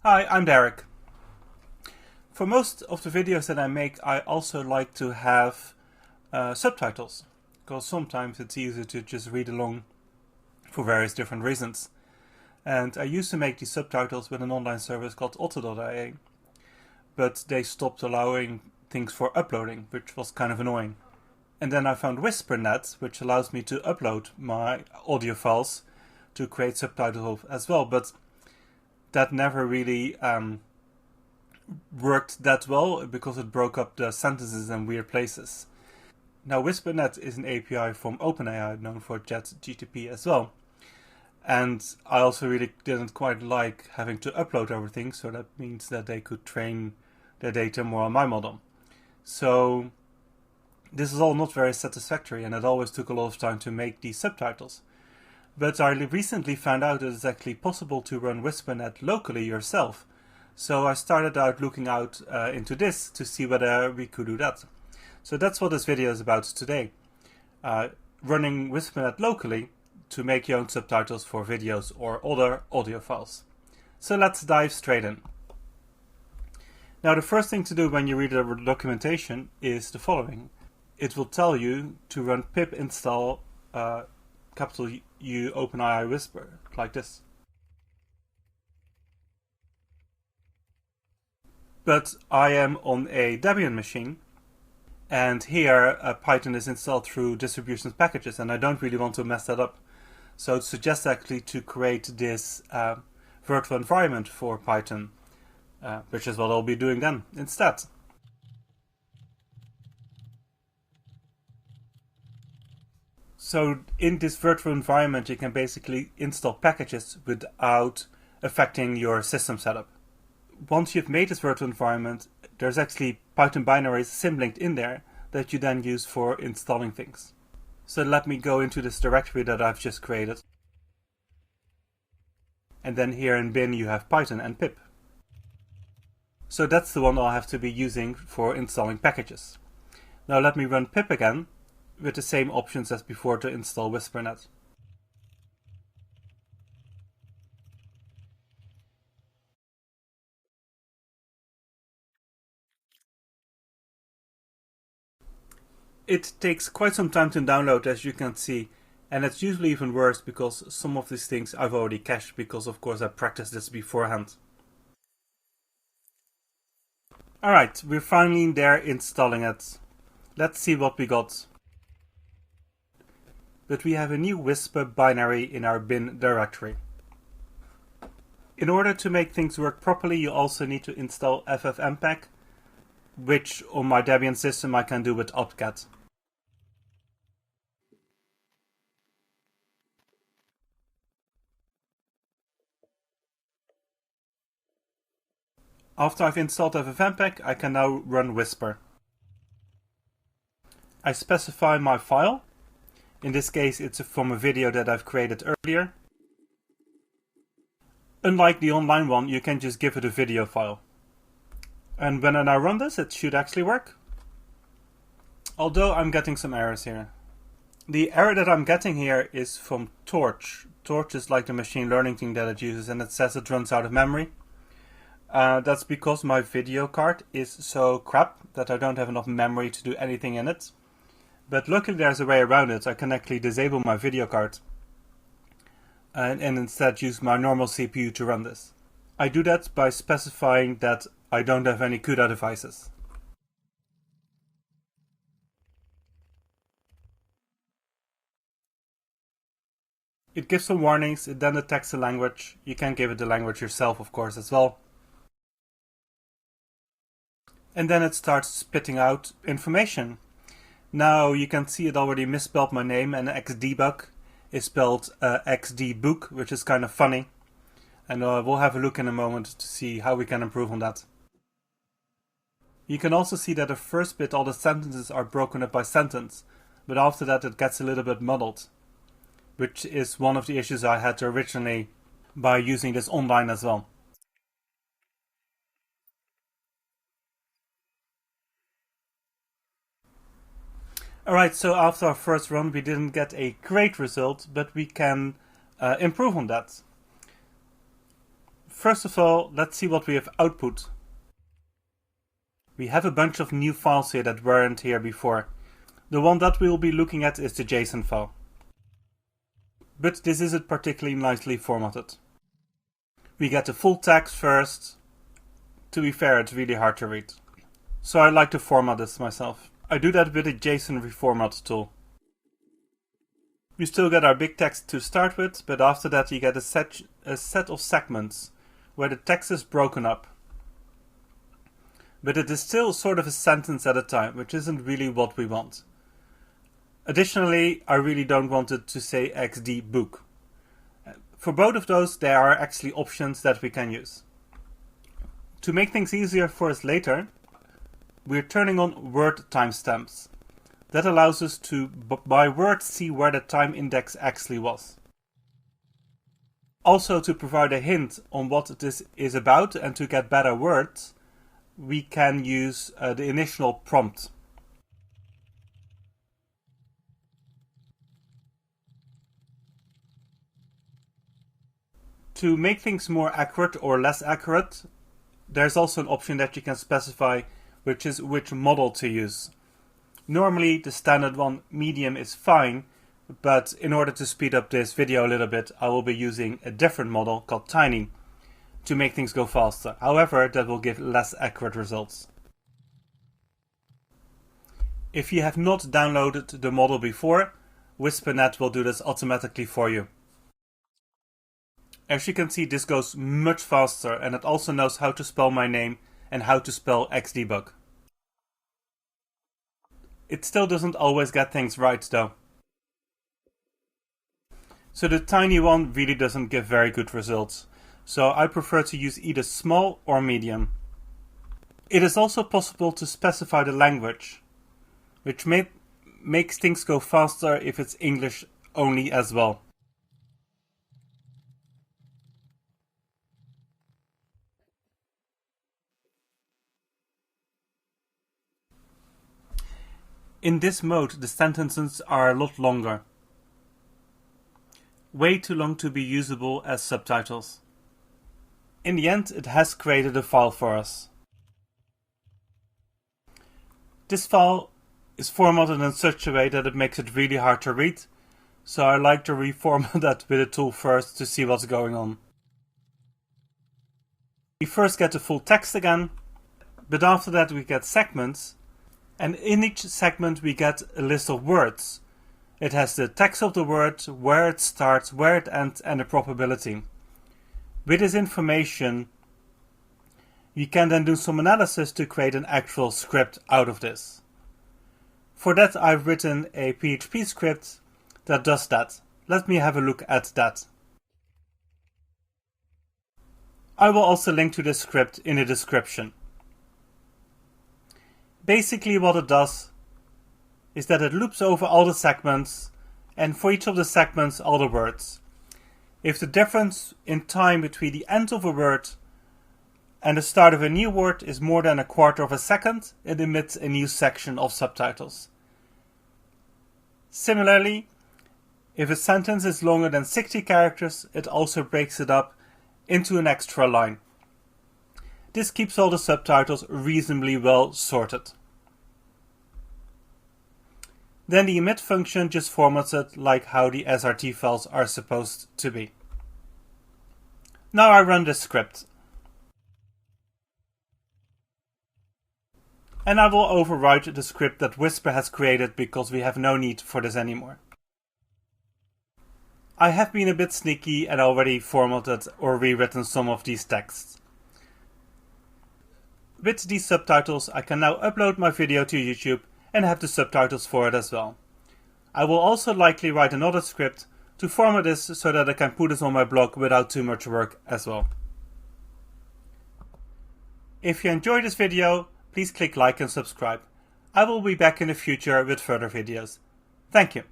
Hi, I'm Derek. For most of the videos that I make, I also like to have subtitles, because sometimes it's easier to just read along for various different reasons. And I used to make these subtitles with an online service called Otto.ia, but they stopped allowing things for uploading, which was kind of annoying. And then I found WhisperNet, which allows me to upload my audio files to create subtitles as well, but that never really worked that well because it broke up the sentences in weird places. Now, WhisperNet is an API from OpenAI, known for ChatGPT as well. And I also really didn't quite like having to upload everything, so that means that they could train their data more on my model. So this is all not very satisfactory, and it always took a lot of time to make these subtitles. But I recently found out that it's actually possible to run WhisperNet locally yourself. So I started out looking out into this to see whether we could do that. So that's what this video is about today. Running WhisperNet locally to make your own subtitles for videos or other audio files. So let's dive straight in. Now, the first thing to do when you read the documentation is the following. It will tell you to run pip install capital U OpenAI Whisper, like this. But I am on a Debian machine, and here Python is installed through distributions packages, and I don't really want to mess that up. So it suggests actually to create this virtual environment for Python, which is what I'll be doing then instead. So in this virtual environment, you can basically install packages without affecting your system setup. Once you've made this virtual environment, there's actually Python binaries symlinked in there that you then use for installing things. So let me go into this directory that I've just created. And then here in bin you have Python and pip. So that's the one I'll have to be using for installing packages. Now let me run pip again, with the same options as before to install WhisperNet. It takes quite some time to download, as you can see, and it's usually even worse because some of these things I've already cached because of course I practiced this beforehand. Alright, we're finally there installing it. Let's see what we got. But we have a new Whisper binary in our bin directory. In order to make things work properly, you also need to install ffmpeg, which on my Debian system I can do with apt-get. After I've installed ffmpeg, I can now run Whisper. I specify my file. In this case, it's from a video that I've created earlier. Unlike the online one, you can just give it a video file. And when I now run this, it should actually work. Although I'm getting some errors here. The error that I'm getting here is from Torch. Torch is like the machine learning thing that it uses, and it says it runs out of memory. That's because my video card is so crap that I don't have enough memory to do anything in it. But luckily there's a way around it. I can actually disable my video card and instead use my normal CPU to run this. I do that by specifying that I don't have any CUDA devices. It gives some warnings, it then detects the language. You can give it the language yourself, of course, as well. And then it starts spitting out information. Now you can see it already misspelled my name, and xdebug is spelled xdbook, which is kind of funny. And we'll have a look in a moment to see how we can improve on that. You can also see that the first bit, all the sentences are broken up by sentence, but after that it gets a little bit muddled, which is one of the issues I had originally by using this online as well. Alright, so after our first run we didn't get a great result, but we can improve on that. first of all, let's see what we have output. We have a bunch of new files here that weren't here before. The one that we will be looking at is the JSON file. But this isn't particularly nicely formatted. We get the full text first. To be fair, it's really hard to read. So I like to format this myself. I do that with the JSON reformat tool. We still get our big text to start with, but after that you get a set of segments where the text is broken up. But it is still sort of a sentence at a time, which isn't really what we want. Additionally, I really don't want it to say XD book. For both of those, there are actually options that we can use. To make things easier for us later, we're turning on word timestamps. That allows us to, by word, see where the time index actually was. Also, to provide a hint on what this is about and to get better words, we can use the initial prompt. To make things more accurate or less accurate, there's also an option that you can specify, which is which model to use. Normally the standard one, medium, is fine, but in order to speed up this video a little bit, I will be using a different model called Tiny to make things go faster. However, that will give less accurate results. If you have not downloaded the model before, WhisperNet will do this automatically for you. As you can see, this goes much faster, and it also knows how to spell my name and how to spell xdebug. It still doesn't always get things right though. So the tiny one really doesn't give very good results. So I prefer to use either small or medium. It is also possible to specify the language, which makes things go faster if it's English only as well. In this mode, the sentences are a lot longer. Way too long to be usable as subtitles. In the end, it has created a file for us. This file is formatted in such a way that it makes it really hard to read, so I like to reformat that with a tool first to see what's going on. We first get the full text again, but after that we get segments, and in each segment we get a list of words. It has the text of the word, where it starts, where it ends, and the probability. With this information, we can then do some analysis to create an actual script out of this. For that, I've written a PHP script that does that. Let me have a look at that. I will also link to this script in the description. Basically what it does is that it loops over all the segments, and for each of the segments all the words. If the difference in time between the end of a word and the start of a new word is more than 1/4 of a second, it emits a new section of subtitles. Similarly, if a sentence is longer than 60 characters, it also breaks it up into an extra line. This keeps all the subtitles reasonably well sorted. Then the emit function just formats it like how the SRT files are supposed to be. Now I run this script. And I will overwrite the script that Whisper has created because we have no need for this anymore. I have been a bit sneaky and already formatted or rewritten some of these texts. With these subtitles, I can now upload my video to YouTube and have the subtitles for it as well. I will also likely write another script to format this so that I can put this on my blog without too much work as well. If you enjoyed this video, please click like and subscribe. I will be back in the future with further videos. Thank you.